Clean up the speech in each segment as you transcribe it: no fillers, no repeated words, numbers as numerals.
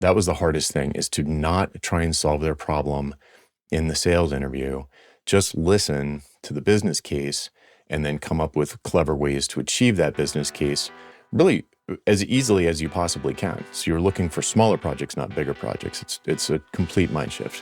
that was the hardest thing, is to not try and solve their problem in the sales interview. Just listen to the business case and then come up with clever ways to achieve that business case really as easily as you possibly can. So you're looking for smaller projects, not bigger projects. It's a complete mind shift.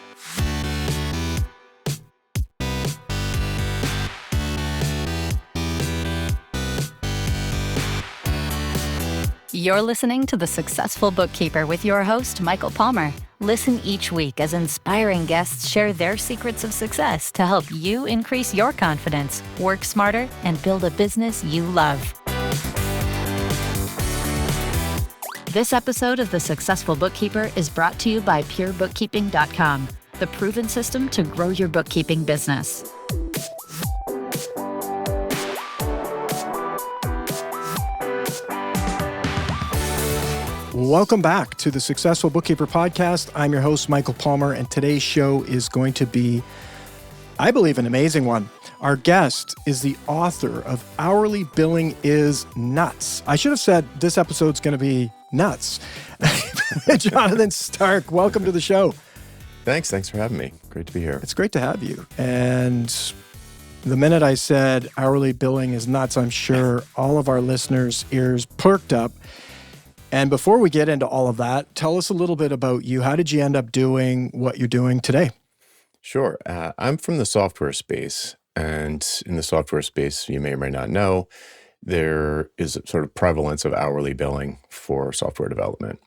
You're listening to The Successful Bookkeeper with your host, Michael Palmer. Listen each week as inspiring guests share their secrets of success to help you increase your confidence, work smarter, and build a business you love. This episode of The Successful Bookkeeper is brought to you by PureBookkeeping.com, the proven system to grow your bookkeeping business. Welcome back to the Successful Bookkeeper Podcast. I'm your host, Michael Palmer, and today's show is going to be, I believe, an amazing one. Our guest is the author of Hourly Billing is Nuts. I should have said this episode's going to be nuts. Jonathan Stark, welcome to the show. Thanks for having me. Great to be here. It's great to have you. And the minute I said hourly billing is nuts, I'm sure all of our listeners' ears perked up. And before we get into all of that, tell us a little bit about you. How did you end up doing what you're doing today? Sure. I'm from the software space. And in the software space, you may or may not know, there is a sort of prevalence of hourly billing for software development.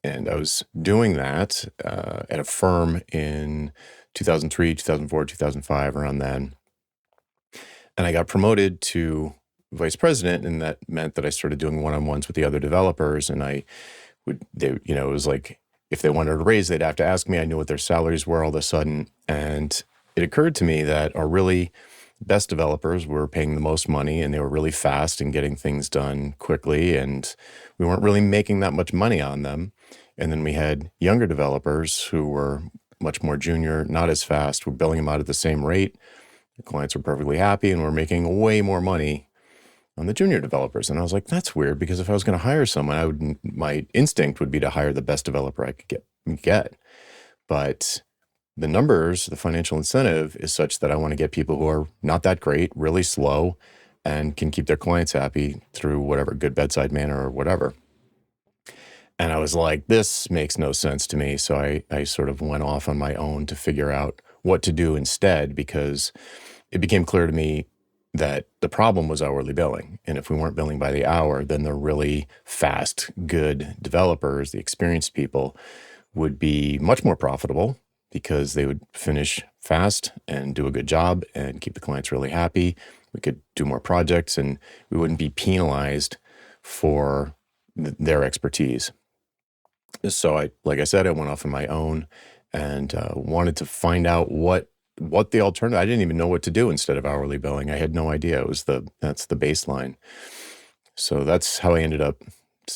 And I was doing that at a firm in 2003, 2004, 2005, around then. And I got promoted to vice president, and that meant that I started doing one-on-ones with the other developers. And it was like, if they wanted a raise, they'd have to ask me. I knew what their salaries were all of a sudden. And it occurred to me that our really best developers were paying the most money, and they were really fast and getting things done quickly. And we weren't really making that much money on them. And then we had younger developers who were much more junior, not as fast. We're billing them out at the same rate. The clients were perfectly happy, and we're making way more money on the junior developers. And I was like, that's weird, because if I was going to hire someone, my instinct would be to hire the best developer I could get. But the numbers, the financial incentive is such that I want to get people who are not that great, really slow, and can keep their clients happy through whatever, good bedside manner or whatever. And I was like, this makes no sense to me. So I sort of went off on my own to figure out what to do instead, because it became clear to me that the problem was hourly billing. And if we weren't billing by the hour, then the really fast, good developers, the experienced people, would be much more profitable, because they would finish fast and do a good job and keep the clients really happy. We could do more projects, and we wouldn't be penalized for their expertise. So like I said, I went off on my own and wanted to find out what the alternative. I didn't even know what to do instead of hourly billing. I had no idea. That's the baseline. So that's how I ended up.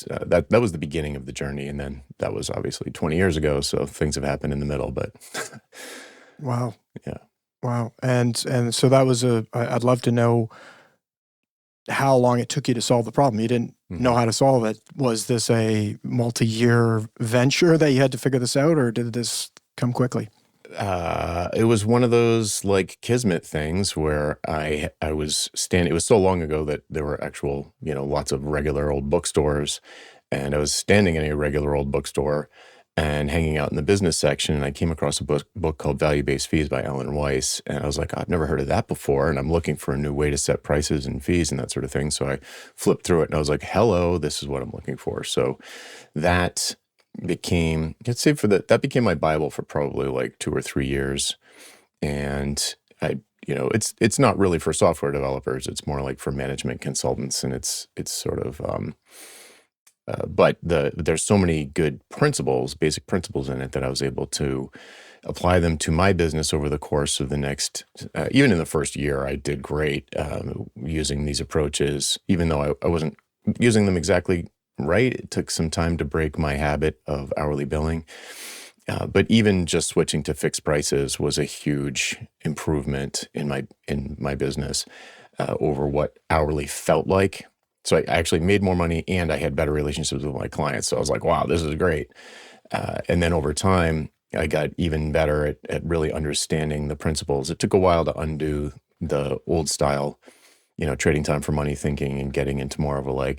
That was the beginning of the journey, and then that was obviously 20 years ago. So things have happened in the middle. But Wow. Yeah. Wow. And so that was I'd love to know how long it took you to solve the problem. You didn't know how to solve it. Was this a multi-year venture that you had to figure this out, or did this come quickly? It was one of those like kismet things where I was standing. It was so long ago that there were actual, lots of regular old bookstores, and I was standing in a regular old bookstore and hanging out in the business section, and I came across a book called Value-Based Fees by Alan Weiss, and I was like, I've never heard of that before, and I'm looking for a new way to set prices and fees and that sort of thing. So I flipped through it, and I was like, hello, this is what I'm looking for. So that became, that became my Bible for probably like 2 or 3 years. And it's not really for software developers. It's more like for management consultants. And it's sort of, but there's so many good basic principles in it, that I was able to apply them to my business over the course of the next, even in the first year, I did great using these approaches, even though I wasn't using them exactly right. It took some time to break my habit of hourly billing. But even just switching to fixed prices was a huge improvement in my business over what hourly felt like. So I actually made more money, and I had better relationships with my clients. So I was like, wow, this is great. And then over time, I got even better at really understanding the principles. It took a while to undo the old style, trading time for money thinking and getting into more of a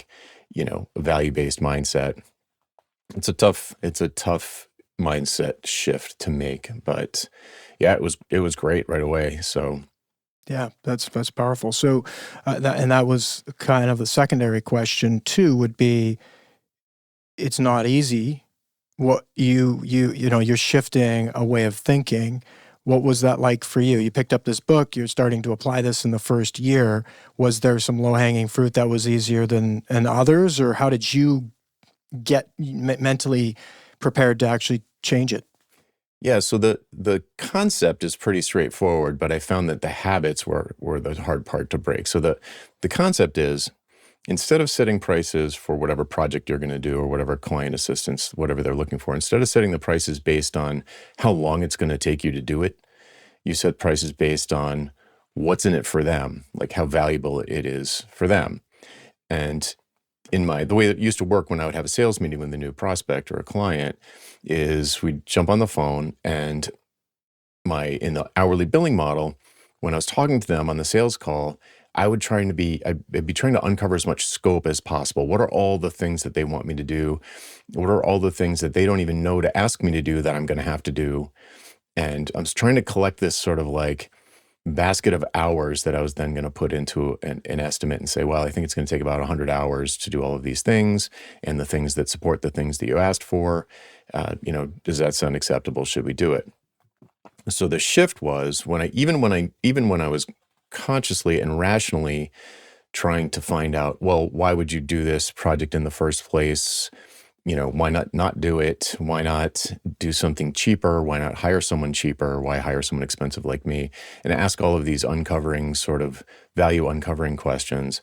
value-based mindset. It's a tough mindset shift to make, but yeah, it was great right away. So Yeah, that's powerful. So, that was kind of the secondary question too. Would be, it's not easy. What you're shifting a way of thinking. What was that like for you? You picked up this book. You're starting to apply this in the first year. Was there some low hanging fruit that was easier than others, or how did you get mentally prepared to actually change it? yeah, so the concept is pretty straightforward, but I found that the habits were the hard part to break. So the concept is, instead of setting prices for whatever project you're going to do or whatever client assistance, whatever they're looking for, instead of setting the prices based on how long it's going to take you to do it, you set prices based on what's in it for them, like how valuable it is for them. And the way that it used to work when I would have a sales meeting with a new prospect or a client is we'd jump on the phone, and in the hourly billing model, when I was talking to them on the sales call, I'd be trying to uncover as much scope as possible. What are all the things that they want me to do? What are all the things that they don't even know to ask me to do that I'm going to have to do? And I was trying to collect this sort of like basket of hours that I was then going to put into an estimate and say, well, I think it's going to take about 100 hours to do all of these things, and the things that support the things that you asked for. Does that sound acceptable? Should we do it? So the shift was even when I was consciously and rationally trying to find out, well, why would you do this project in the first place? Why not do it? Why not do something cheaper? Why not hire someone cheaper? Why hire someone expensive like me? And ask all of these uncovering sort of value uncovering questions.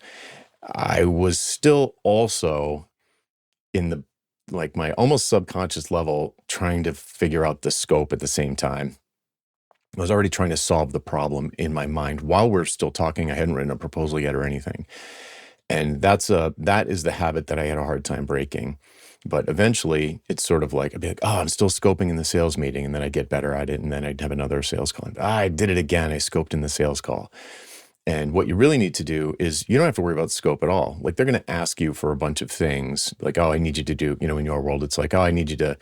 I was still also in my almost subconscious level trying to figure out the scope at the same time. I was already trying to solve the problem in my mind while we're still talking. I hadn't written a proposal yet or anything. And that is the habit that I had a hard time breaking. But eventually it's sort of like, I'd be like, oh, I'm still scoping in the sales meeting. And then I'd get better at it. And then I'd have another sales call. I did it again. I scoped in the sales call. And what you really need to do is, you don't have to worry about scope at all. Like, they're going to ask you for a bunch of things. Like, oh, I need you to do, in your world, it's like, oh, I need you to,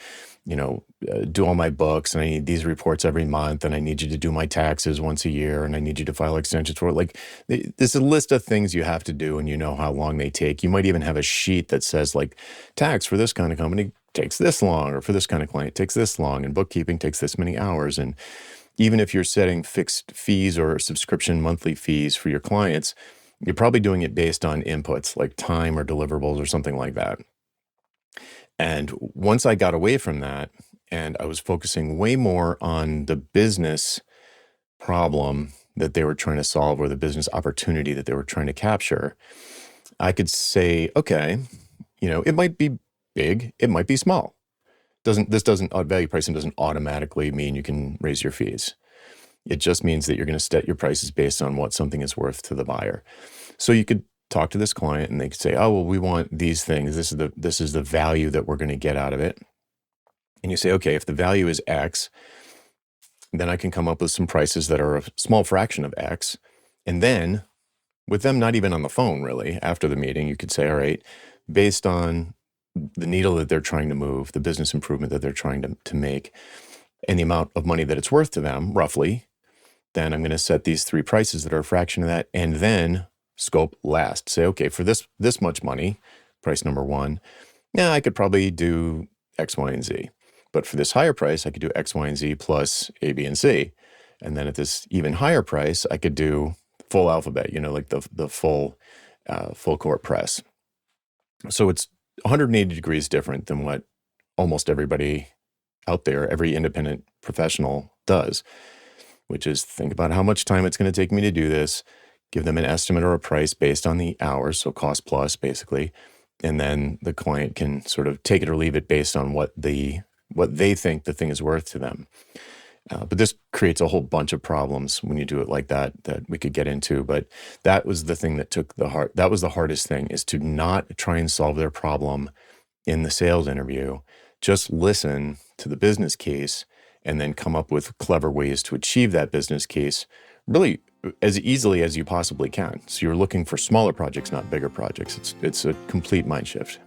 do all my books, and I need these reports every month, and I need you to do my taxes once a year, and I need you to file extensions for it. Like, there's a list of things you have to do, and you know how long they take. You might even have a sheet that says, like, tax for this kind of company takes this long, or for this kind of client takes this long, and bookkeeping takes this many hours. And even if you're setting fixed fees or subscription monthly fees for your clients, you're probably doing it based on inputs like time or deliverables or something like that. And once I got away from that, and I was focusing way more on the business problem that they were trying to solve, or the business opportunity that they were trying to capture, I could say, okay, it might be big, it might be small. Value pricing doesn't automatically mean you can raise your fees. It just means that you're going to set your prices based on what something is worth to the buyer. So you could talk to this client, and they could say, oh, well, we want these things. This is the value that we're going to get out of it. And you say, okay, if the value is X, then I can come up with some prices that are a small fraction of X. And then, with them not even on the phone really, after the meeting, you could say, all right, based on the needle that they're trying to move, the business improvement that they're trying to make, and the amount of money that it's worth to them, roughly, then I'm going to set these three prices that are a fraction of that, and then scope last. Say, okay, for this much money, price number one, I could probably do X, Y, and Z. But for this higher price, I could do X, Y, and Z plus A, B, and C. And then at this even higher price, I could do full alphabet, like the full court press. So it's 180 degrees different than what almost everybody out there, every independent professional does, which is think about how much time it's going to take me to do this, give them an estimate or a price based on the hours, so cost plus basically, and then the client can sort of take it or leave it based on what they think the thing is worth to them. But this creates a whole bunch of problems when you do it like that we could get into. But that was the thing that that was the hardest thing, is to not try and solve their problem in the sales interview, just listen to the business case and then come up with clever ways to achieve that business case really as easily as you possibly can. So you're looking for smaller projects, not bigger projects. It's a complete mind shift.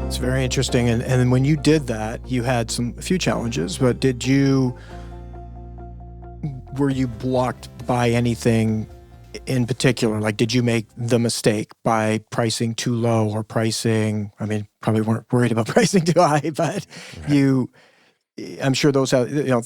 It's very interesting. And when you did that, you had a few challenges, but were you blocked by anything in particular? Like, did you make the mistake by pricing too low or probably weren't worried about pricing too high, but I'm sure those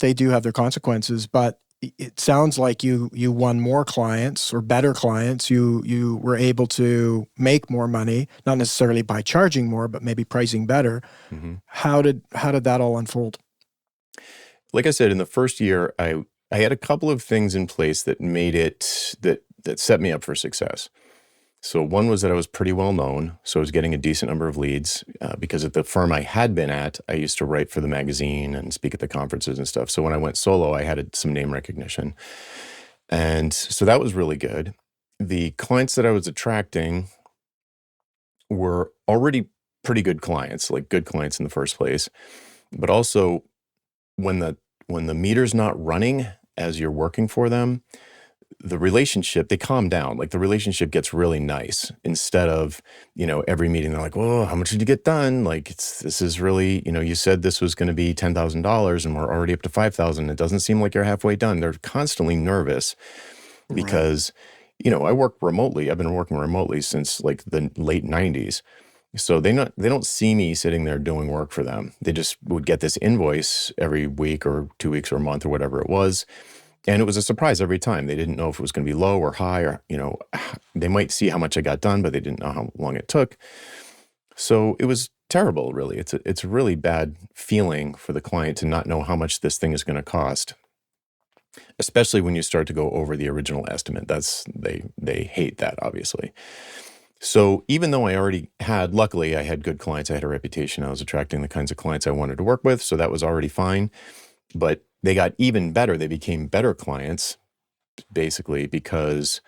they do have their consequences, but it sounds like you won more clients or better clients. You were able to make more money, not necessarily by charging more, but maybe pricing better. Mm-hmm. How did that all unfold? Like I said, in the first year, I had a couple of things in place that made it that set me up for success. So one was that I was pretty well known. So I was getting a decent number of leads because at the firm I had been at, I used to write for the magazine and speak at the conferences and stuff. So when I went solo, I had some name recognition. And so that was really good. The clients that I was attracting were already pretty good clients, like good clients in the first place. But also when the meter's not running as you're working for them, the relationship, they calm down. Like the relationship gets really nice instead of, every meeting they're like, "Whoa, how much did you get done? Like this is really, you said this was going to be $10,000 and we're already up to 5,000. It doesn't seem like you're halfway done." They're constantly nervous because, I work remotely. I've been working remotely since like the late 90s. So they don't see me sitting there doing work for them. They just would get this invoice every week or 2 weeks or a month or whatever it was. And it was a surprise every time. They didn't know if it was going to be low or high, or, they might see how much I got done, but they didn't know how long it took. So it was terrible, really. It's a really bad feeling for the client to not know how much this thing is going to cost, especially when you start to go over the original estimate. They hate that, obviously. So even though luckily I had good clients, I had a reputation, I was attracting the kinds of clients I wanted to work with, so that was already fine. But they got even better. They became better clients, basically, because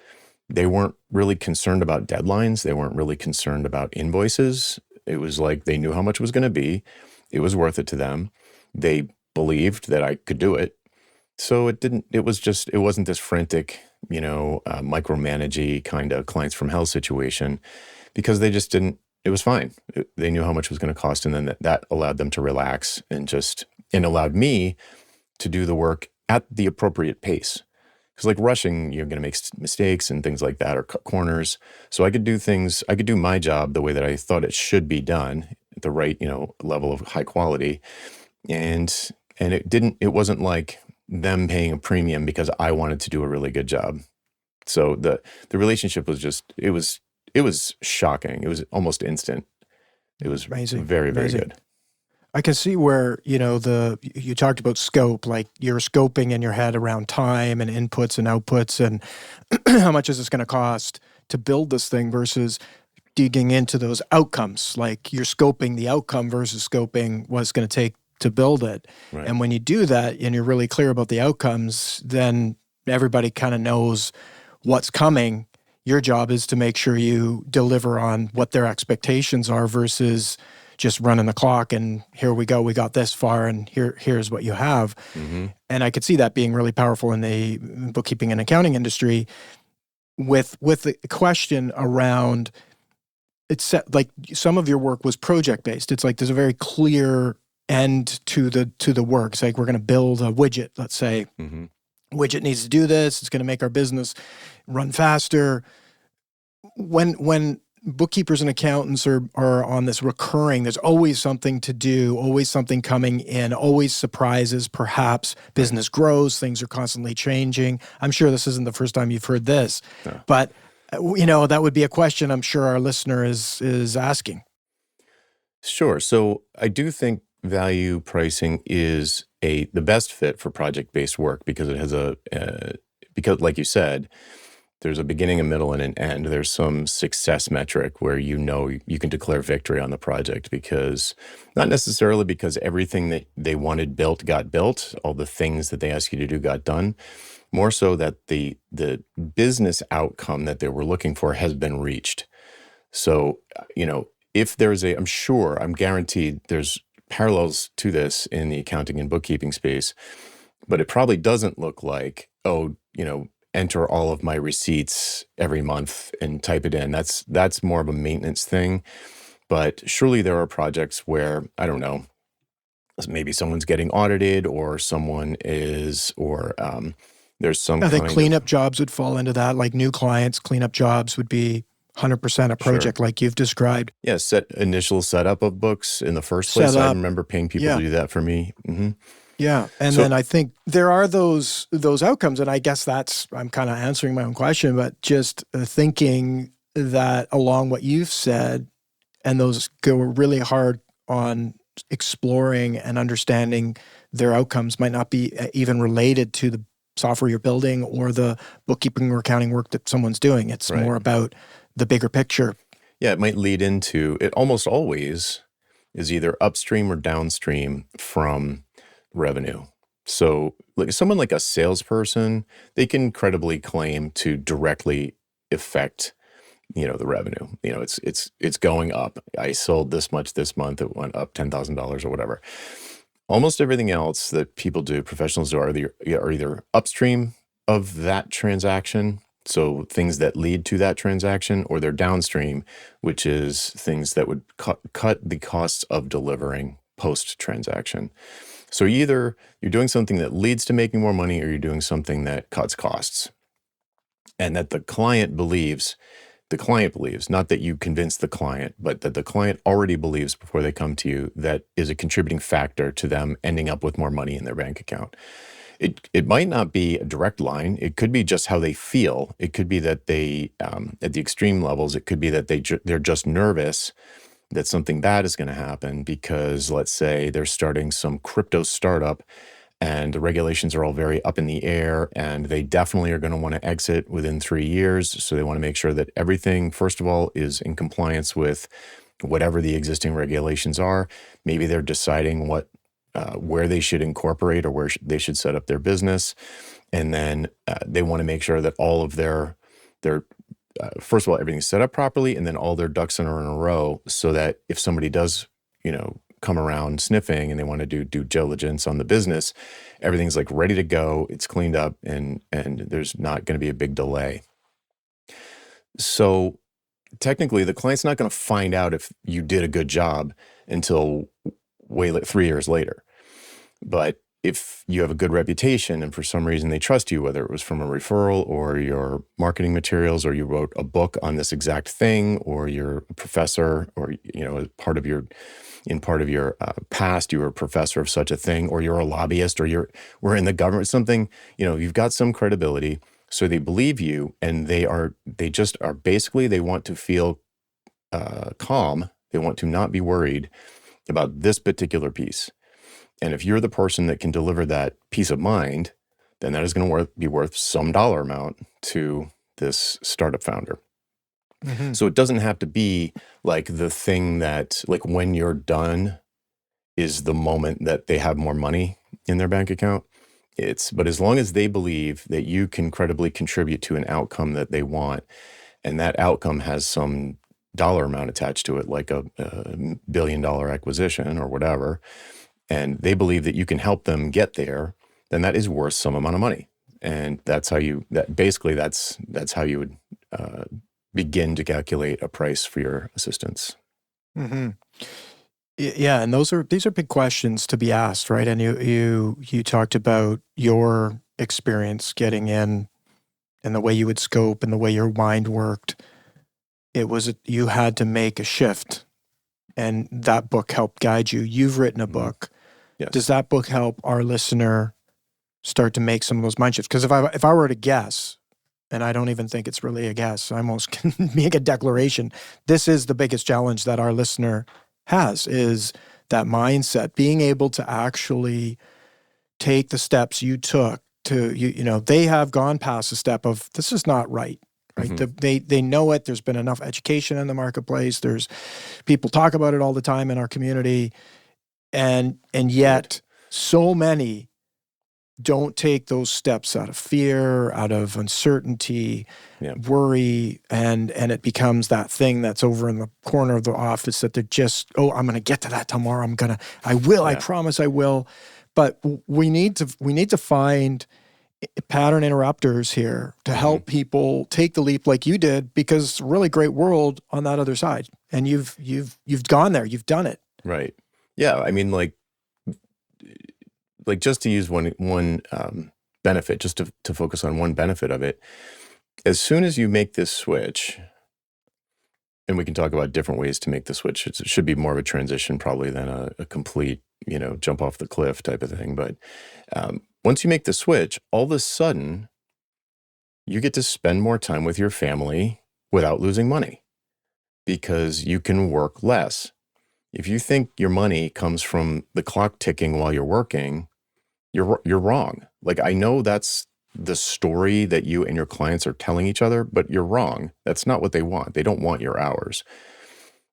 they weren't really concerned about deadlines. They weren't really concerned about invoices. It was like they knew how much it was going to be. It was worth it to them. They believed that I could do it. So it wasn't this frantic, micromanagey kind of clients from hell situation, because they just didn't, it was fine. They knew how much it was going to cost. And then that allowed them to relax and allowed me to do the work at the appropriate pace. Because like rushing, you're going to make mistakes and things like that, or cut corners. So I could do my job the way that I thought it should be done at the right, level of high quality. And it wasn't like them paying a premium because I wanted to do a really good job. So the relationship was it was shocking. It was almost instant. It was amazing. Very, very Amazing. good. I can see where, you talked about scope, like you're scoping in your head around time and inputs and outputs and how much is this going to cost to build this thing versus digging into those outcomes. Like you're scoping the outcome versus scoping what it's going to take to build it. Right. And when you do that and you're really clear about the outcomes, then everybody kind of knows what's coming. Your job is to make sure you deliver on what their expectations are versus just running the clock and here we go, we got this far and here's what you have. Mm-hmm. And I could see that being really powerful in the bookkeeping and accounting industry with the question around, it's like some of your work was project-based. It's like there's a very clear end to the work. It's like we're going to build a widget, let's say. Mm-hmm. Widget needs to do this. It's going to make our business run faster. When bookkeepers and accountants are on this recurring, there's always something to do, always something coming in, always surprises, perhaps business grows, things are constantly changing. I'm sure this isn't the first time you've heard this, but that would be a question I'm sure our listener is asking. Sure. So I do think value pricing is the best fit for project-based work because it has because like you said, there's a beginning, a middle, and an end. There's some success metric where you can declare victory on the project because, not necessarily because everything that they wanted built got built, all the things that they asked you to do got done, more so that the business outcome that they were looking for has been reached. So, if there's I'm guaranteed there's parallels to this in the accounting and bookkeeping space, but it probably doesn't look like, enter all of my receipts every month and type it in. That's more of a maintenance thing. But surely there are projects where, I don't know, maybe someone's getting audited or there's some I think kind cleanup of, jobs would fall into that. Like new clients, cleanup jobs would be 100% a sure. project like you've described. Yeah, initial setup of books in the first Set place. I up. remember paying people to Yeah. do that for me. Yeah. And So then I think there are those outcomes. And I guess I'm kind of answering my own question, but just thinking that along what you've said, and those go really hard on exploring and understanding their outcomes might not be even related to the software you're building or the bookkeeping or accounting work that someone's doing. It's right. more about the bigger picture. Yeah, it might lead into, it almost always is either upstream or downstream from revenue. So like someone like a salesperson, they can credibly claim to directly affect, the revenue. It's going up. I sold this much this month. It went up $10,000 or whatever. Almost everything else that people do, professionals do, are either upstream of that transaction, so things that lead to that transaction, or they're downstream, which is things that would cut the costs of delivering post-transaction. So either you're doing something that leads to making more money, or you're doing something that cuts costs, and that the client believes, not that you convince the client, but that the client already believes before they come to you, that is a contributing factor to them ending up with more money in their bank account. It might not be a direct line. It could be just how they feel. It could be that they, at the extreme levels, it could be that they're just nervous that something bad is going to happen because, let's say, they're starting some crypto startup and the regulations are all very up in the air, and they definitely are going to want to exit within 3 years. So they want to make sure that everything, first of all, is in compliance with whatever the existing regulations are. Maybe they're deciding where they should incorporate or where they should set up their business. And then they want to make sure that all of their first of all, everything's set up properly, and then all their ducks are in a row, so that if somebody does, come around sniffing and they want to do due diligence on the business, everything's like ready to go, it's cleaned up, and there's not going to be a big delay. So technically, the client's not going to find out if you did a good job until 3 years later. But if you have a good reputation and for some reason they trust you, whether it was from a referral or your marketing materials, or you wrote a book on this exact thing, or you're a professor, or as part of your past, you were a professor of such a thing, or you're a lobbyist, or we're in the government, something, you've got some credibility. So they believe you, and they just are basically, they want to feel calm. They want to not be worried about this particular piece. And if you're the person that can deliver that peace of mind, then that is going to be worth some dollar amount to this startup founder. Mm-hmm. So it doesn't have to be like the thing that, like, when you're done is the moment that they have more money in their bank account. But as long as they believe that you can credibly contribute to an outcome that they want, and that outcome has some dollar amount attached to it, like a $1 billion acquisition or whatever, and they believe that you can help them get there, then that is worth some amount of money. And that's how you would begin to calculate a price for your assistance. Mm-hmm. Yeah, and these are big questions to be asked, right? And you talked about your experience getting in, and the way you would scope and the way your mind worked. You had to make a shift, and that book helped guide you. You've written a book. Yes. Does that book help our listener start to make some of those mind shifts? Because if I were to guess, and I don't even think it's really a guess, I almost can make a declaration. This is the biggest challenge that our listener has, is that mindset, being able to actually take the steps you took to, they have gone past the step of, this is not right. Right. Mm-hmm. They know it. There's been enough education in the marketplace. There's people talk about it all the time in our community. And yet so many don't take those steps out of fear, out of uncertainty, Yeah. worry, and it becomes that thing that's over in the corner of the office that they're just, oh, I'm going to get to that tomorrow. I will, I promise I will. But we need to find pattern interrupters here to help people take the leap like you did, because it's a really great world on that other side. And you've gone there, you've done it. Right. Yeah. I mean, like just to use one benefit, just to focus on one benefit of it, as soon as you make this switch, and we can talk about different ways to make the switch. It should be more of a transition probably than a complete, jump off the cliff type of thing. But once you make the switch, all of a sudden, you get to spend more time with your family without losing money, because you can work less. If you think your money comes from the clock ticking while you're working, you're wrong. Like, I know that's the story that you and your clients are telling each other, but you're wrong. That's not what they want. They don't want your hours.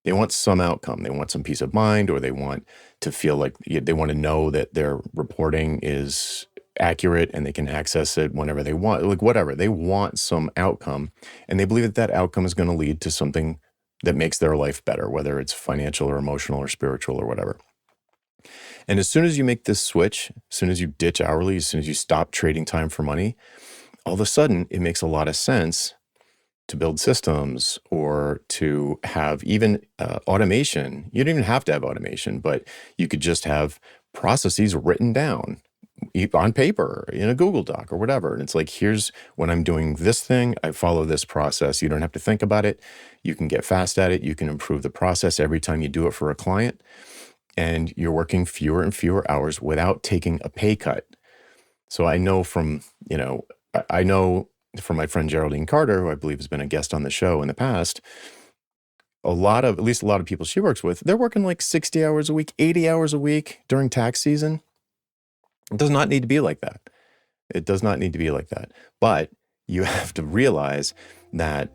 They want some outcome. They want some peace of mind, or they want to feel like they want to know that their reporting is accurate and they can access it whenever they want. Like, whatever. They want some outcome, and they believe that that outcome is going to lead to something that makes their life better, whether it's financial or emotional or spiritual or whatever. And as soon as you make this switch, as soon as you ditch hourly, as soon as you stop trading time for money, all of a sudden it makes a lot of sense to build systems or to have even automation. You don't even have to have automation, but you could just have processes written down on paper, in a Google Doc or whatever. And it's like, here's when I'm doing this thing, I follow this process. You don't have to think about it. You can get fast at it. You can improve the process every time you do it for a client. And you're working fewer and fewer hours without taking a pay cut. So I know from my friend Geraldine Carter, who I believe has been a guest on the show in the past, at least a lot of people she works with, they're working like 60 hours a week, 80 hours a week during tax season. It does not need to be like that. It does not need to be like that. But you have to realize that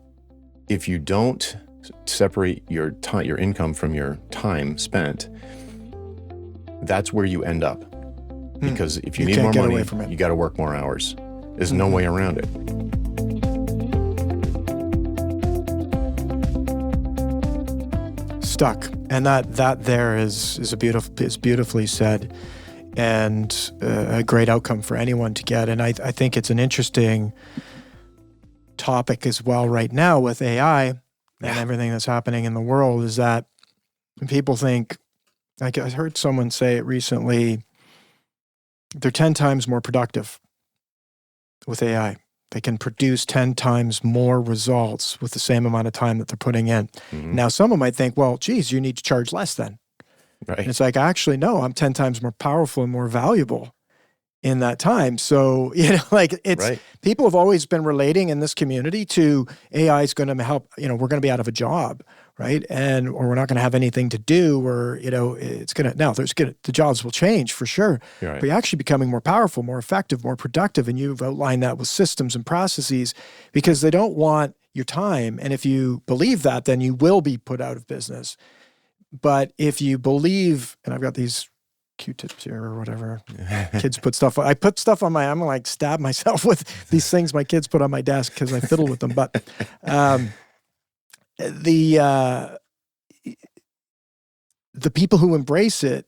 if you don't separate your income from your time spent, that's where you end up. Because if you need more money, you got to work more hours. There's no way around it. Stuck. And that there is beautifully said, and a great outcome for anyone to get. And I think it's an interesting topic as well right now with AI and everything that's happening in the world, is that people think, like I heard someone say it recently, they're 10 times more productive with AI. They can produce 10 times more results with the same amount of time that they're putting in. Mm-hmm. Now, someone might think, well, geez, you need to charge less then. Right. And it's like, actually, no, I'm 10 times more powerful and more valuable in that time. So, people have always been relating in this community to AI is going to help, we're going to be out of a job, right? Or we're not going to have anything to do, or, the jobs will change for sure. Right. But you're actually becoming more powerful, more effective, more productive. And you've outlined that with systems and processes, because they don't want your time. And if you believe that, then you will be put out of business. But if you believe, and I've got these Q-tips here or whatever, kids put stuff, I put stuff on I'm like stab myself with these things my kids put on my desk because I fiddle with them. But the people who embrace it,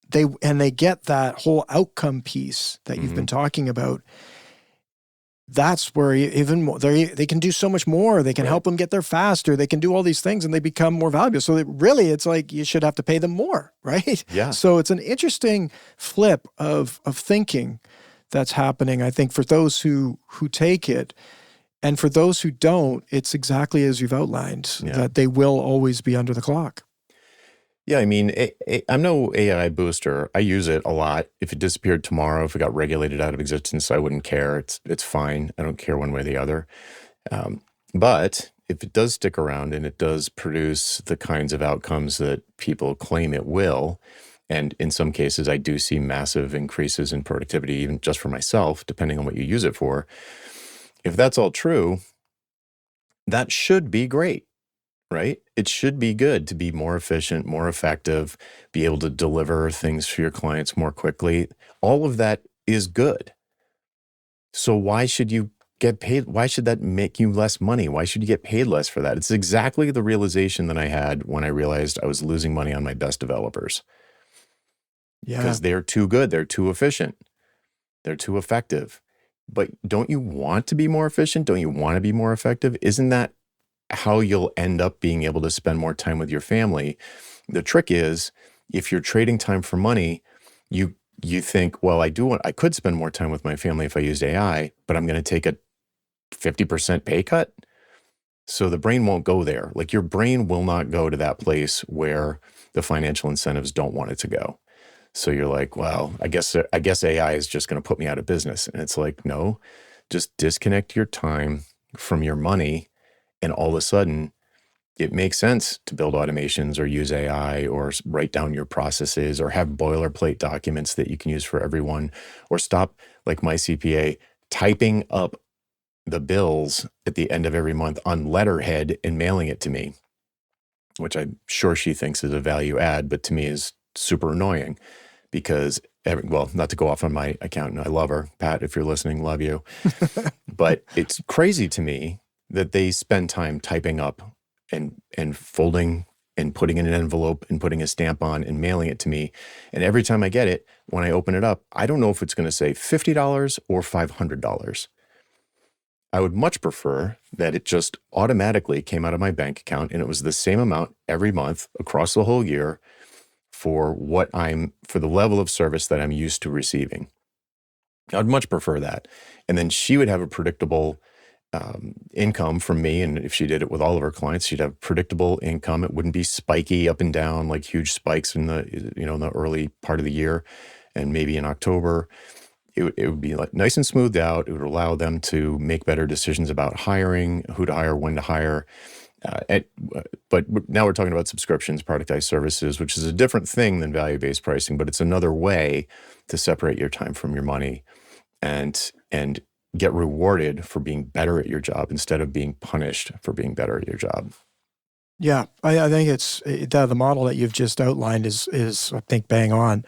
they get that whole outcome piece that you've been talking about. That's where even more, they can do so much more. They can help them get there faster. They can do all these things, and they become more valuable. So it's like you should have to pay them more, right? Yeah. So it's an interesting flip of thinking that's happening, I think, for those who take it. And for those who don't, it's exactly as you've outlined, that they will always be under the clock. Yeah, I mean, I'm no AI booster. I use it a lot. If it disappeared tomorrow, if it got regulated out of existence, I wouldn't care. It's fine. I don't care one way or the other. But if it does stick around and it does produce the kinds of outcomes that people claim it will, and in some cases, I do see massive increases in productivity, even just for myself, depending on what you use it for. If that's all true, that should be great. Right? It should be good to be more efficient, more effective, be able to deliver things for your clients more quickly. All of that is good. So why should you get paid? Why should that make you less money? Why should you get paid less for that? It's exactly the realization that I had when I realized I was losing money on my best developers Yeah. because they're too good. They're too efficient. They're too effective. But don't you want to be more efficient? Don't you want to be more effective? Isn't that how you'll end up being able to spend more time with your family? The trick is, if you're trading time for money, you think, well, I could spend more time with my family if I used AI, but I'm going to take a 50% pay cut. So the brain won't go there. Like, your brain will not go to that place where the financial incentives don't want it to go. So you're like, well, I guess AI is just going to put me out of business. And it's like, no, just disconnect your time from your money. And all of a sudden, it makes sense to build automations or use AI or write down your processes or have boilerplate documents that you can use for everyone, or stop, like my CPA, typing up the bills at the end of every month on letterhead and mailing it to me, which I'm sure she thinks is a value add, but to me is super annoying because, well, not to go off on my accountant, I love her. Pat, if you're listening, love you. But it's crazy to me that they spend time typing up and folding and putting in an envelope and putting a stamp on and mailing it to me. And every time I get it, when I open it up, I don't know if it's going to say $50 or $500. I would much prefer that it just automatically came out of my bank account and it was the same amount every month across the whole year for the level of service that I'm used to receiving. I'd much prefer that. And then she would have a predictable income from me. And if she did it with all of her clients, she'd have predictable income. It wouldn't be spiky up and down, like huge spikes in the early part of the year. And maybe in October, it would be like nice and smoothed out. It would allow them to make better decisions about hiring, who to hire, when to hire. But now we're talking about subscriptions, productized services, which is a different thing than value-based pricing, but it's another way to separate your time from your money and get rewarded for being better at your job instead of being punished for being better at your job. Yeah, I think the model that you've just outlined is I think bang on,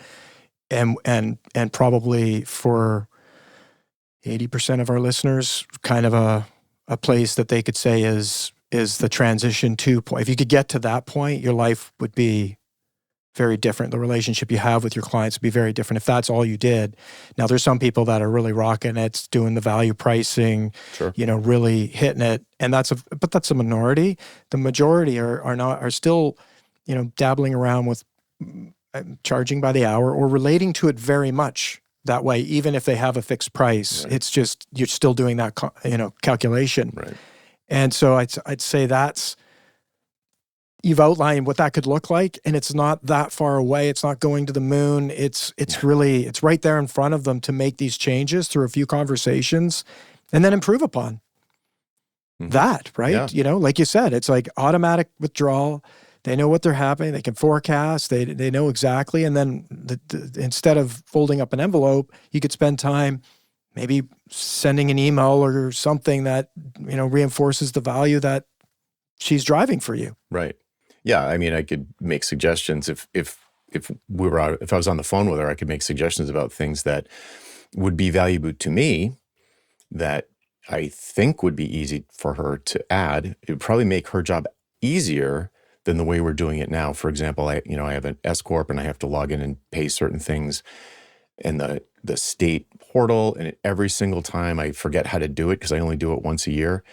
and probably for 80% of our listeners, kind of a place that they could say is the transition to point. If you could get to that point, your life would be very different. The relationship you have with your clients would be very different if that's all you did. Now, there's some people that are really rocking it, doing the value pricing, Sure. Really hitting it, and that's a minority. The majority are still, dabbling around with charging by the hour or relating to it very much that way. Even if they have a fixed price, Right. It's just you're still doing that calculation. Right. And so I'd say you've outlined what that could look like, and it's not that far away. It's not going to the moon. It's right there in front of them to make these changes through a few conversations and then improve upon that, right? Yeah. Like you said, it's like automatic withdrawal. They know what they're happening. They can forecast. They know exactly. And then instead of folding up an envelope, you could spend time maybe sending an email or something that, reinforces the value that she's driving for you. Right. Yeah. I mean, I could make suggestions if I was on the phone with her, I could make suggestions about things that would be valuable to me that I think would be easy for her to add. It would probably make her job easier than the way we're doing it now. For example, I have an S corp and I have to log in and pay certain things in the state portal, and every single time I forget how to do it because I only do it once a year.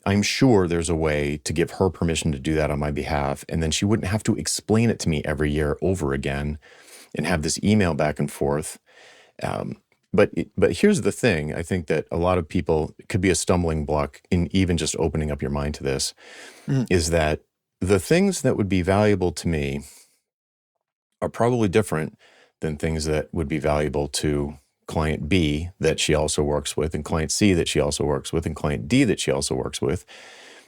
I'm sure there's a way to give her permission to do that on my behalf, and then she wouldn't have to explain it to me every year over again and have this email back and forth. But here's the thing. I think that a lot of people, it could be a stumbling block in even just opening up your mind to this, is that the things that would be valuable to me are probably different than things that would be valuable to client B that she also works with, and client C that she also works with, and client D that she also works with,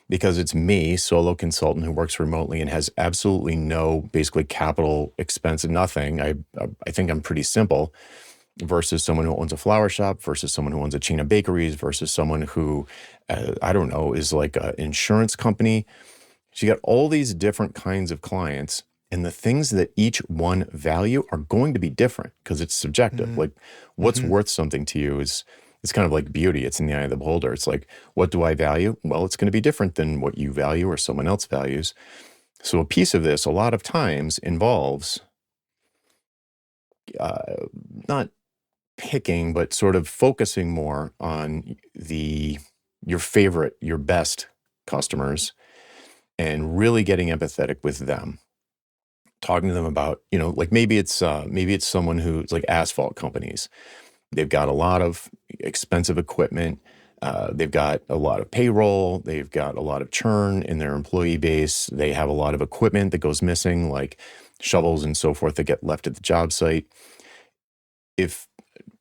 because it's me, solo consultant who works remotely and has absolutely no basically capital expense, nothing. I think I'm pretty simple, versus someone who owns a flower shop, versus someone who owns a chain of bakeries, versus someone who, I don't know, is like an insurance company. So you got all these different kinds of clients, and the things that each one value are going to be different because it's subjective. Like what's worth something to you is It's kind of like beauty. It's in the eye of the beholder. It's like, what do I value? Well, it's going to be different than what you value or someone else values. So a piece of this a lot of times involves not picking, but sort of focusing more on your favorite, your best customers, and really getting empathetic with them. Talking to them about, like maybe it's someone who's like asphalt companies. They've got a lot of expensive equipment. They've got a lot of payroll. They've got a lot of churn in their employee base. They have a lot of equipment that goes missing, like shovels and so forth that get left at the job site. If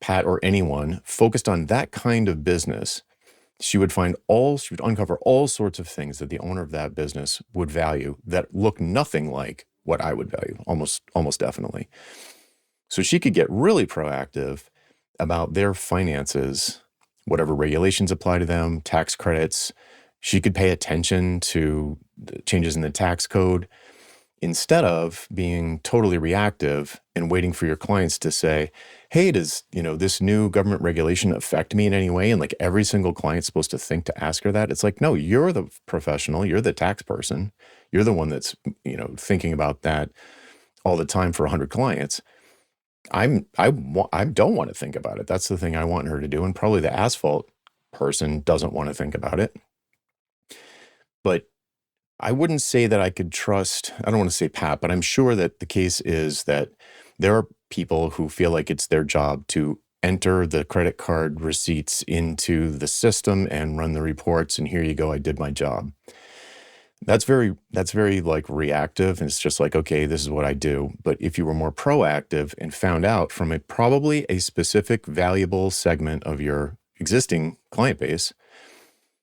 Pat or anyone focused on that kind of business, she would uncover all sorts of things that the owner of that business would value that look nothing like what I would value, almost definitely. So she could get really proactive about their finances, whatever regulations apply to them, tax credits. She could pay attention to the changes in the tax code instead of being totally reactive and waiting for your clients to say, hey, does this new government regulation affect me in any way? And like every single client's supposed to think to ask her that. It's like, no, you're the professional, you're the tax person, you're the one that's thinking about that all the time for 100 clients. I don't want to think about it. That's the thing I want her to do, and probably the asphalt person doesn't want to think about it. But I wouldn't say that I could trust, I don't want to say Pat, but I'm sure that the case is that there are people who feel like it's their job to enter the credit card receipts into the system and run the reports, and here you go, I did my job. That's very like reactive, and it's just like, okay, this is what I do. But if you were more proactive and found out from probably a specific valuable segment of your existing client base,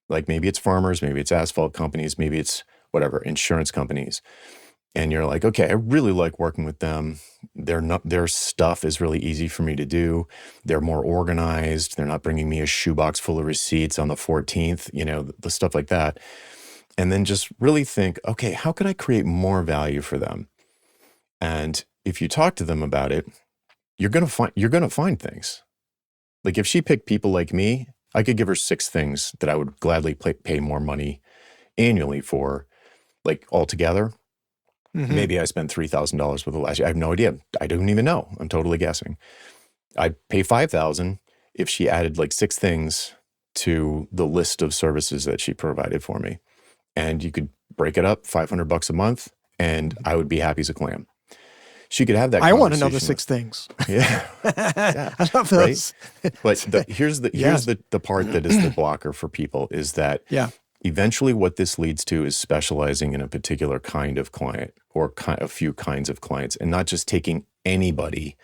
like maybe it's farmers, maybe it's asphalt companies, maybe it's whatever, insurance companies. And you're like, okay, I really like working with them. Their stuff is really easy for me to do. They're more organized. They're not bringing me a shoebox full of receipts on the 14th, the stuff like that. And then just really think, okay, how could I create more value for them? And if you talk to them about it, you're gonna find things. Like if she picked people like me, I could give her 6 things that I would gladly pay more money annually for, like altogether. Mm-hmm. Maybe I spent $3,000 with the last year. I have no idea. I don't even know. I'm totally guessing. I'd pay $5,000 if she added like 6 things to the list of services that she provided for me. And you could break it up, $500 a month, and I would be happy as a clam. She could have that I want to know the 6 things. Yeah. Yeah. I love those. Right? But here's the part that is the blocker for people is that eventually what this leads to is specializing in a particular kind of client or a few kinds of clients, and not just taking anybody.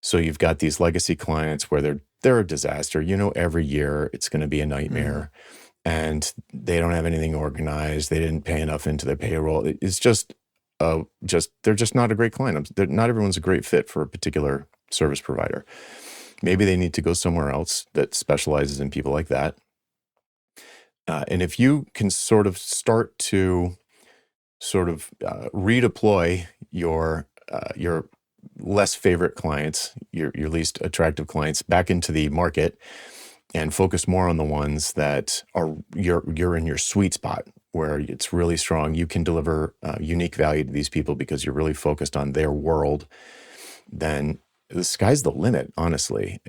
So you've got these legacy clients where they're a disaster. Every year it's going to be a nightmare. Mm-hmm. And they don't have anything organized. They didn't pay enough into their payroll. It's they're just not a great client. Not everyone's a great fit for a particular service provider. Maybe they need to go somewhere else that specializes in people like that. And if you can sort of start to redeploy your less favorite clients, your least attractive clients back into the market, and focus more on the ones that are you're in your sweet spot where it's really strong. You can deliver unique value to these people because you're really focused on their world. Then the sky's the limit. Honestly,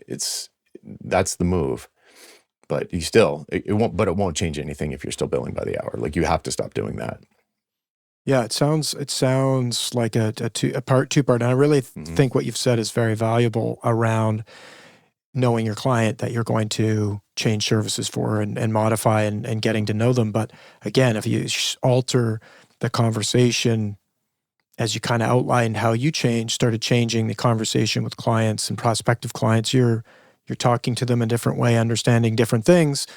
that's the move. But it won't change anything if you're still billing by the hour. Like you have to stop doing that. Yeah, it sounds like a two-part. And I really think what you've said is very valuable around knowing your client that you're going to change services for and modify and getting to know them. But again, if you alter the conversation as you kind of outlined how you started changing the conversation with clients and prospective clients, you're talking to them a different way, understanding different things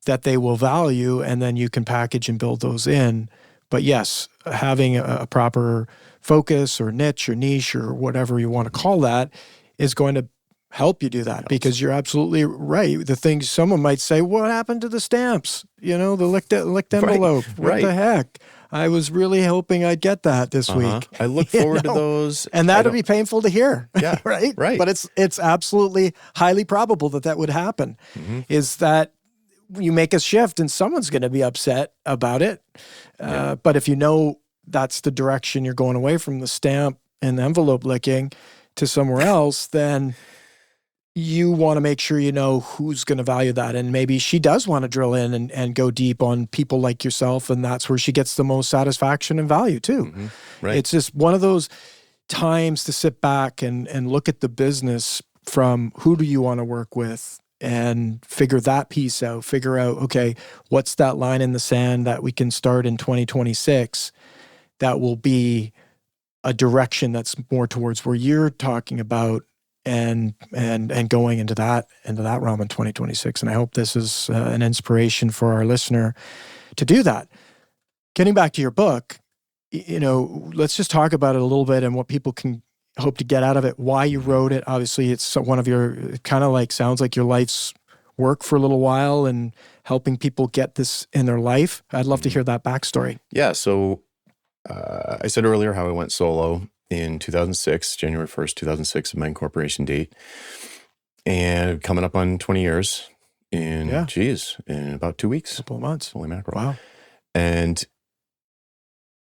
that they will value, and then you can package and build those in. But yes, having a proper focus or niche or whatever you want to call that is going to help you do that, because you're absolutely right. The things someone might say, what happened to the stamps? The licked envelope? What the heck? I was really hoping I'd get that this week. I look forward to those. And that'll be painful to hear. Yeah. Right? Right. But it's absolutely highly probable that would happen, is that you make a shift and someone's going to be upset about it. But if you know that's the direction you're going away from, the stamp and the envelope licking to somewhere else, then you want to make sure you know who's going to value that. And maybe she does want to drill in and go deep on people like yourself, and that's where she gets the most satisfaction and value too. Right. It's just one of those times to sit back and look at the business from who do you want to work with and figure that piece out. Figure out, okay, what's that line in the sand that we can start in 2026 that will be a direction that's more towards where you're talking about, and going into that realm in 2026. And I hope this is an inspiration for our listener to do that. Getting back to your book, let's just talk about it a little bit and what people can hope to get out of it, why you wrote it. Obviously, it's one of your, kind of like, sounds like your life's work for a little while and helping people get this in their life. I'd love to hear that backstory. Yeah. So I said earlier how I went solo in 2006, January 1st, 2006, my incorporation date, and coming up on 20 years in about 2 weeks. Couple of months. Holy mackerel. Wow. And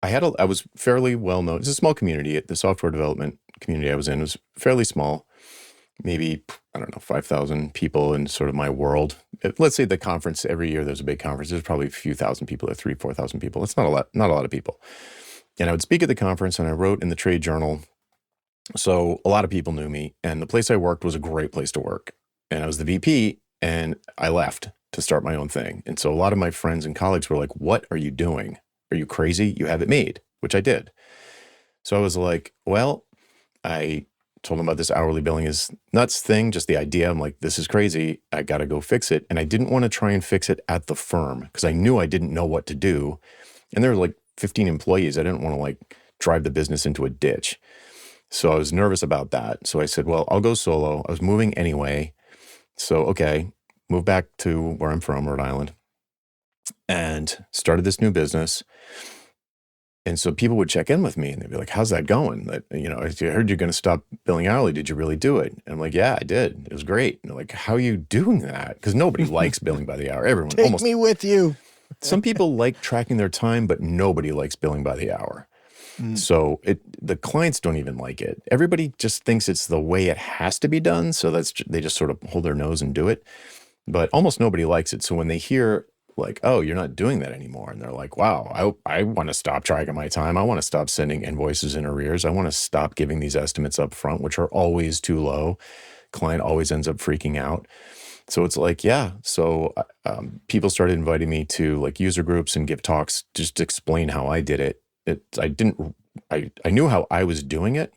I was fairly well known. It's a small community. The software development community I was in was fairly small, maybe, 5,000 people in sort of my world. Let's say the conference, every year there's a big conference. There's probably a few thousand people, 4,000 people. It's not a lot of people. And I would speak at the conference, and I wrote in the trade journal. So a lot of people knew me, and the place I worked was a great place to work. And I was the VP, and I left to start my own thing. And so a lot of my friends and colleagues were like, "What are you doing? Are you crazy? You have it made," which I did. So I was like, well, I told them about this hourly billing is nuts thing, just the idea. I'm like, this is crazy. I got to go fix it. And I didn't want to try and fix it at the firm because I knew I didn't know what to do. And there were like 15 employees. I didn't want to drive the business into a ditch. So I was nervous about that. So I said, well, I'll go solo. I was moving anyway. So, okay, moved back to where I'm from, Rhode Island, and started this new business. And so people would check in with me and they'd be like, how's that going? I heard you're going to stop billing hourly. Did you really do it? And I'm like, yeah, I did. It was great. And they're like, how are you doing that? Because nobody likes billing by the hour. Everyone Take me with you. Some people like tracking their time, but nobody likes billing by the hour. So the clients don't even like it. Everybody just thinks it's the way it has to be done. So they just sort of hold their nose and do it. But almost nobody likes it. So when they hear like, oh, you're not doing that anymore, and they're like, wow, I want to stop tracking my time. I want to stop sending invoices in arrears. I want to stop giving these estimates up front, which are always too low. Client always ends up freaking out. So it's like, yeah. So people started inviting me to user groups and give talks just to explain how I did it. I knew how I was doing it,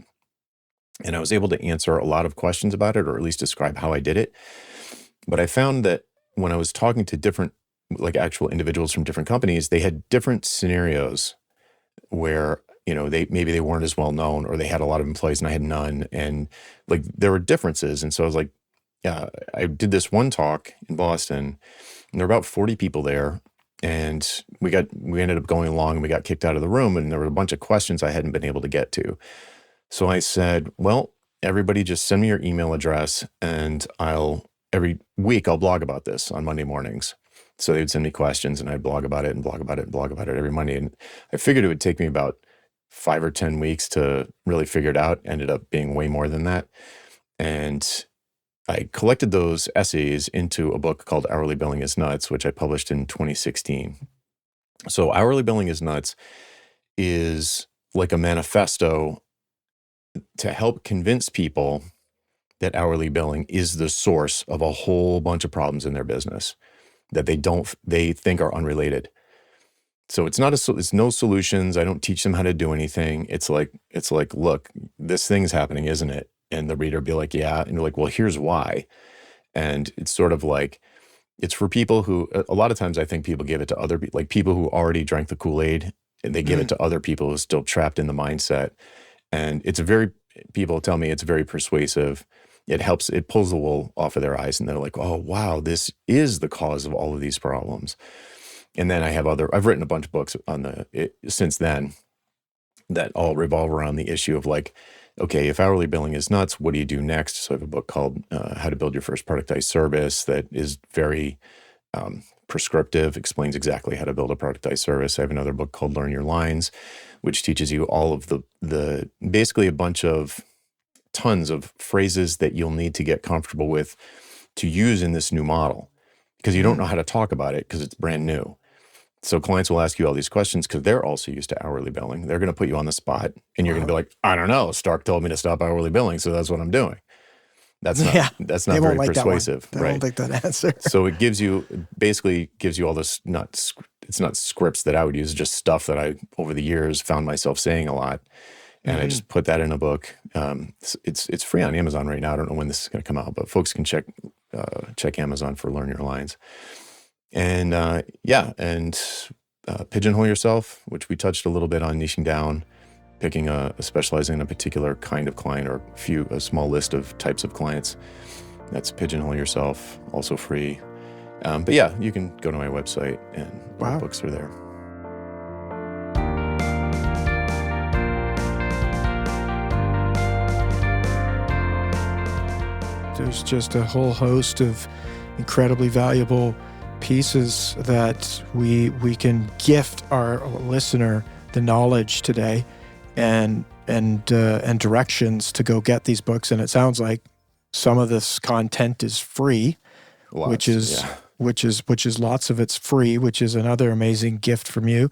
and I was able to answer a lot of questions about it, or at least describe how I did it. But I found that when I was talking to different, actual individuals from different companies, they had different scenarios where, they weren't as well known, or they had a lot of employees and I had none. And there were differences. And so I was like, yeah, I did this one talk in Boston, and there were about 40 people there. And we ended up going along, and we got kicked out of the room, and there were a bunch of questions I hadn't been able to get to. So I said, well, everybody just send me your email address, and every week I'll blog about this on Monday mornings. So they would send me questions, and I'd blog about it and blog about it and blog about it every Monday. And I figured it would take me about 5 or 10 weeks to really figure it out. Ended up being way more than that. And I collected those essays into a book called Hourly Billing is Nuts, which I published in 2016. So Hourly Billing is Nuts is like a manifesto to help convince people that hourly billing is the source of a whole bunch of problems in their business that they think are unrelated. So it's no solutions. I don't teach them how to do anything. It's like, look, this thing's happening, isn't it? And the reader be like, yeah. And you're like, well, here's why. And it's sort of like, it's for people who, a lot of times I think people give it to other people, like people who already drank the Kool-Aid, and they give it to other people who are still trapped in the mindset. And people tell me it's very persuasive. It pulls the wool off of their eyes, and they're like, oh, wow, this is the cause of all of these problems. And then I've written a bunch of books since then that all revolve around the issue of like, okay, if hourly billing is nuts, what do you do next? So I have a book called How to Build Your First Productized Service that is very prescriptive, explains exactly how to build a productized service. I have another book called Learn Your Lines, which teaches you all of the basically a bunch of tons of phrases that you'll need to get comfortable with to use in this new model, because you don't know how to talk about it because it's brand new. So clients will ask you all these questions because they're also used to hourly billing. They're going to put you on the spot and you're going to be like, I don't know, Stark told me to stop hourly billing, so that's what I'm doing. That's not very persuasive. They won't like that answer. So it basically gives you all this, it's not scripts that I would use, just stuff that I, over the years, found myself saying a lot. And I just put that in a book. It's free on Amazon right now. I don't know when this is going to come out, but folks can check Amazon for Learn Your Lines. And Pigeonhole Yourself, which we touched a little bit on, niching down, picking specializing in a particular kind of client or a small list of types of clients. That's Pigeonhole Yourself, also free. But yeah, you can go to my website and all the books are there. There's just a whole host of incredibly valuable pieces that we can gift our listener the knowledge today and directions to go get these books. And it sounds like some of this content is free, which is lots of it's free, which is another amazing gift from you.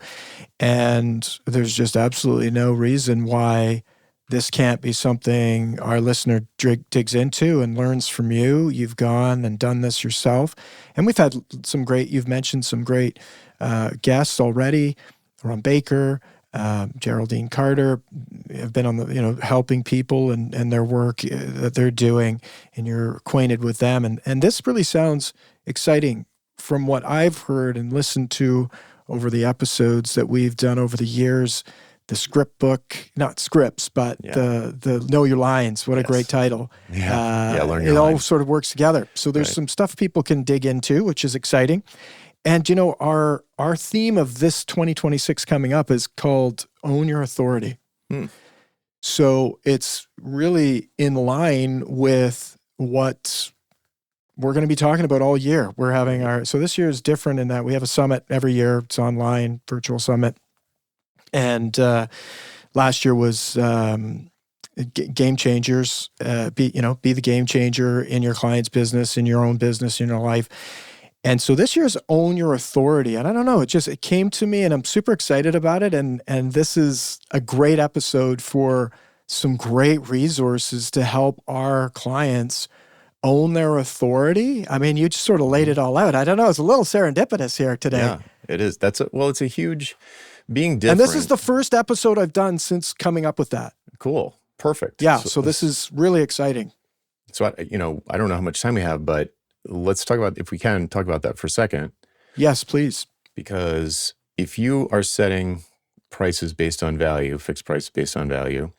And there's just absolutely no reason why this can't be something our listener digs into and learns from you. You've gone and done this yourself. And we've had you've mentioned some great guests already. Ron Baker, Geraldine Carter have been on the, helping people and their work that they're doing, and you're acquainted with them. And this really sounds exciting from what I've heard and listened to over the episodes that we've done over the years. The script book, not scripts, but the Know Your Lines. What a great title. Learn Your Lines. It all sort of works together. So there's some stuff people can dig into, which is exciting. And, our theme of this 2026 coming up is called Own Your Authority. So it's really in line with what we're going to be talking about all year. We're having so this year is different in that we have a summit every year. It's online, virtual summit. And last year was game changers. Be the game changer in your client's business, in your own business, in your life. And so this year's Own Your Authority. And I don't know, it came to me, and I'm super excited about it. And this is a great episode for some great resources to help our clients own their authority. I mean, you just sort of laid it all out. I don't know, it's a little serendipitous here today. Yeah, it is. It's a huge. Being different. And this is the first episode I've done since coming up with that. Cool. Perfect. Yeah. So this is really exciting. So, I don't know how much time we have, but let's talk about, if we can, talk about that for a second. Yes, please. Because if you are setting prices based on value, fixed price based on value,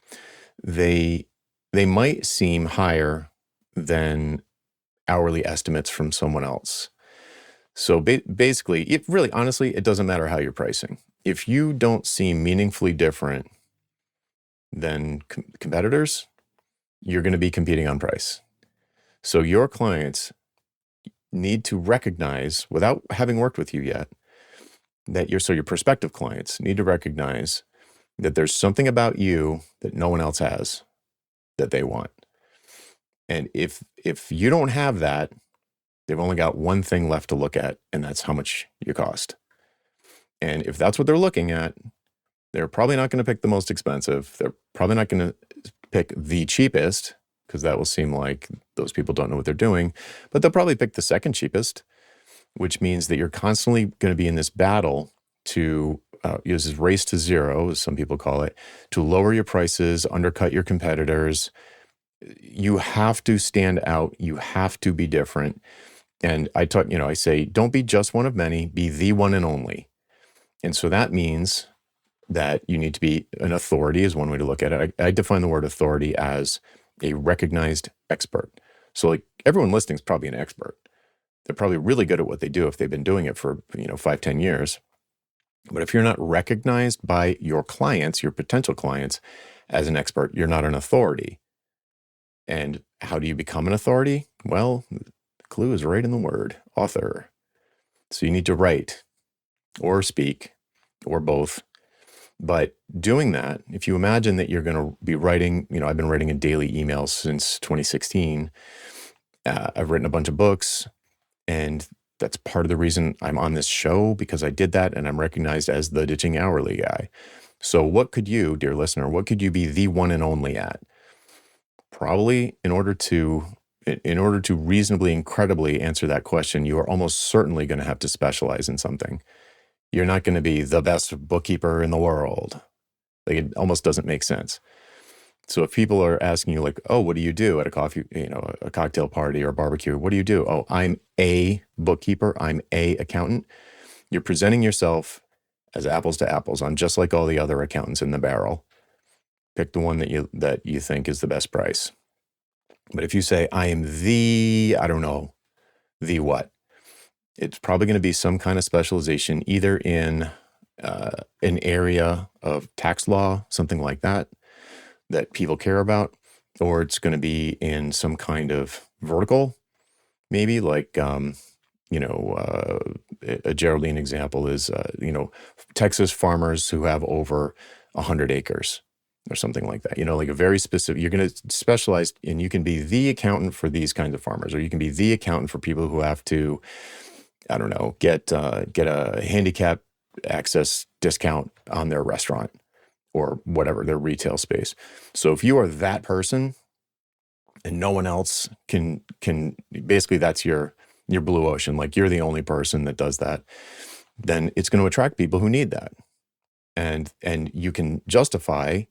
they might seem higher than hourly estimates from someone else. So basically, honestly, it doesn't matter how you're pricing. If you don't seem meaningfully different than competitors, you're going to be competing on price. So your clients need to recognize, without having worked with you yet, that your prospective clients need to recognize that there's something about you that no one else has that they want. And if you don't have that, they've only got one thing left to look at, and that's how much you cost. And if that's what they're looking at, they're probably not going to pick the most expensive. They're probably not going to pick the cheapest, because that will seem like those people don't know what they're doing. But they'll probably pick the second cheapest, which means that you're constantly going to be in this battle to use this race to zero, as some people call it, to lower your prices, undercut your competitors. You have to stand out. You have to be different. And I say, don't be just one of many, be the one and only. And so that means that you need to be an authority, is one way to look at it. I define the word authority as a recognized expert. So like everyone listening is probably an expert. They're probably really good at what they do if they've been doing it for, 5, 10 years. But if you're not recognized by your clients, your potential clients, as an expert, you're not an authority. And how do you become an authority? Well, the clue is right in the word, author. So you need to write or speak or both. But doing that, if you imagine that you're going to be writing, I've been writing a daily email since 2016. I've written a bunch of books, and that's part of the reason I'm on this show, because I did that and I'm recognized as the ditching hourly guy. So what could you, dear listener, what could you be the one and only at? Probably in order to reasonably, incredibly answer that question, you are almost certainly going to have to specialize in something. You're not going to be the best bookkeeper in the world. Like, it almost doesn't make sense. So if people are asking you, like, oh, what do you do at a coffee, a cocktail party or a barbecue? What do you do? Oh, I'm a bookkeeper. I'm a accountant. You're presenting yourself as apples to apples. I'm just like all the other accountants in the barrel. Pick the one that you think is the best price. But if you say, I am I don't know, the what? It's probably going to be some kind of specialization, either in an area of tax law, something like that people care about, or it's going to be in some kind of vertical, maybe like, a Geraldine example is, Texas farmers who have over 100 acres or something like that, like a very specific, you're going to specialize and you can be the accountant for these kinds of farmers, or you can be the accountant for people who have to, I don't know, get a handicap access discount on their restaurant or whatever, their retail space. So if you are that person and no one else can basically, that's your blue ocean, like you're the only person that does that, then it's going to attract people who need that. And you can justify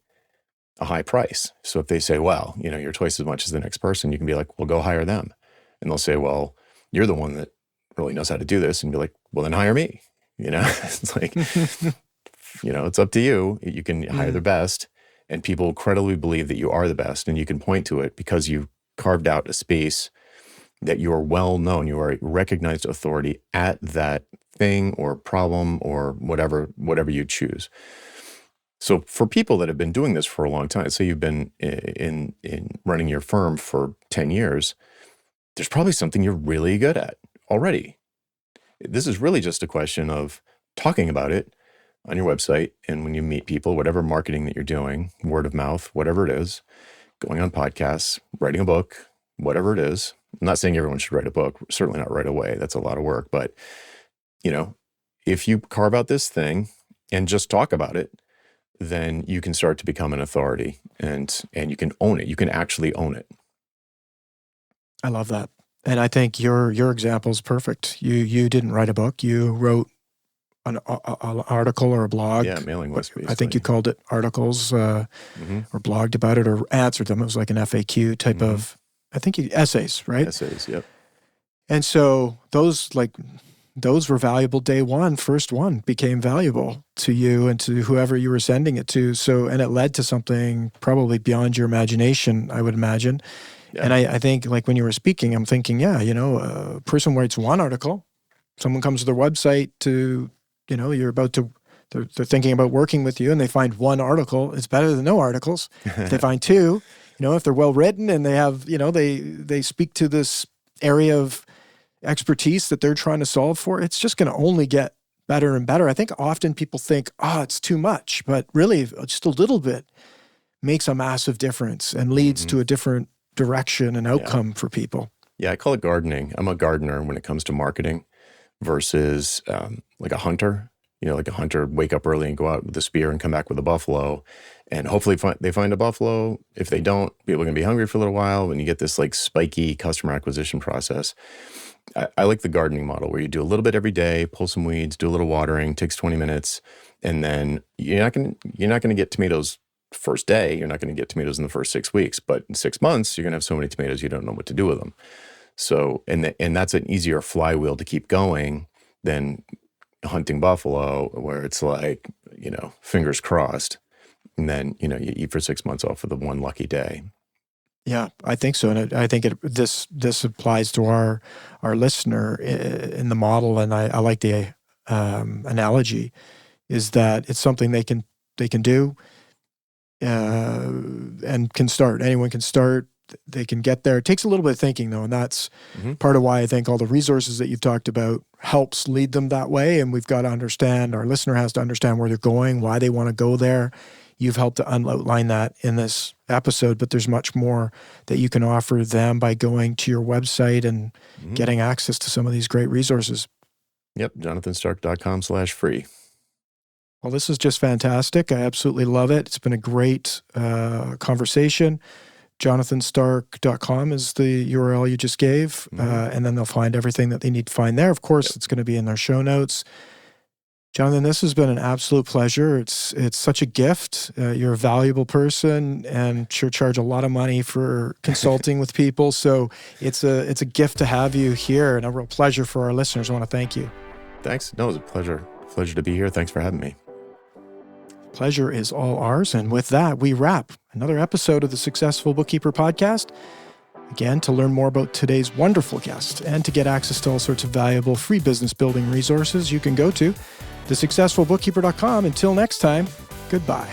a high price. So if they say, well, you're twice as much as the next person, you can be like, well, go hire them. And they'll say, well, you're the one that really knows how to do this. And be like, well, then hire me. It's like, it's up to you. You can hire the best, and people credibly believe that you are the best, and you can point to it because you carved out a space that you are well known. You are a recognized authority at that thing or problem or whatever you choose. So for people that have been doing this for a long time, say you've been in running your firm for 10 years, there's probably something you're really good at already. This is really just a question of talking about it on your website, and when you meet people, whatever marketing that you're doing, word of mouth, whatever it is, going on podcasts, writing a book, whatever it is. I'm not saying everyone should write a book, certainly not right away. That's a lot of work. But, if you carve out this thing and just talk about it, then you can start to become an authority, and you can own it. You can actually own it. I love that. And I think your example is perfect. You didn't write a book. You wrote an article or a blog. Yeah, mailing list, basically. I think you called it articles or blogged about it or answered them. It was like an FAQ type of, I think essays, right? Essays, yep. And so those were valuable day one. First one became valuable to you and to whoever you were sending it to. So, and it led to something probably beyond your imagination, I would imagine. Yeah. And I think, like, when you were speaking, I'm thinking, a person writes one article, someone comes to their website to, they're thinking about working with you, and they find one article. It's better than no articles. If they find two, if they're well written and they have, they speak to this area of expertise that they're trying to solve for, it's just going to only get better and better. I think often people think, it's too much, but really just a little bit makes a massive difference and leads to a different direction and outcome for people. Yeah, I call it gardening. I'm a gardener when it comes to marketing versus like a hunter. Like a hunter, wake up early and go out with a spear and come back with a buffalo. And hopefully they find a buffalo. If they don't, people are going to be hungry for a little while. When you get this like spiky customer acquisition process, I like the gardening model where you do a little bit every day, pull some weeds, do a little watering, takes 20 minutes. And then you're not going to get tomatoes first day. You're not going to get tomatoes in the first 6 weeks, but in 6 months, you're going to have so many tomatoes, you don't know what to do with them. So, and that's an easier flywheel to keep going than hunting buffalo, where it's like, fingers crossed. And then, you eat for 6 months off of the one lucky day. Yeah, I think so. And I think this applies to our listener in the model. And I like the analogy is that it's something they can do and can start. Anyone can start. They can get there. It takes a little bit of thinking, though, and that's part of why I think all the resources that you've talked about helps lead them that way. And we've got to understand, our listener has to understand where they're going, why they want to go there. You've helped to outline that in this episode, but there's much more that you can offer them by going to your website and getting access to some of these great resources. Yep, jonathanstark.com/free. Well, this is just fantastic. I absolutely love it. It's been a great conversation. jonathanstark.com is the URL you just gave, and then they'll find everything that they need to find there. Of course, it's going to be in their show notes. Jonathan, this has been an absolute pleasure. It's such a gift. You're a valuable person and sure charge a lot of money for consulting with people. So it's a gift to have you here and a real pleasure for our listeners. I want to thank you. Thanks. No, it was a pleasure. Pleasure to be here. Thanks for having me. Pleasure is all ours. And with that, we wrap another episode of the Successful Bookkeeper Podcast. Again, to learn more about today's wonderful guest and to get access to all sorts of valuable free business building resources, you can go to thesuccessfulbookkeeper.com. Until next time, goodbye.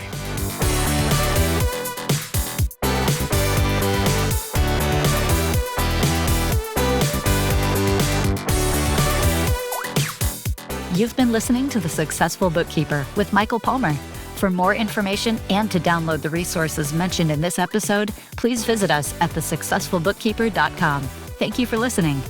You've been listening to The Successful Bookkeeper with Michael Palmer. For more information and to download the resources mentioned in this episode, please visit us at thesuccessfulbookkeeper.com. Thank you for listening.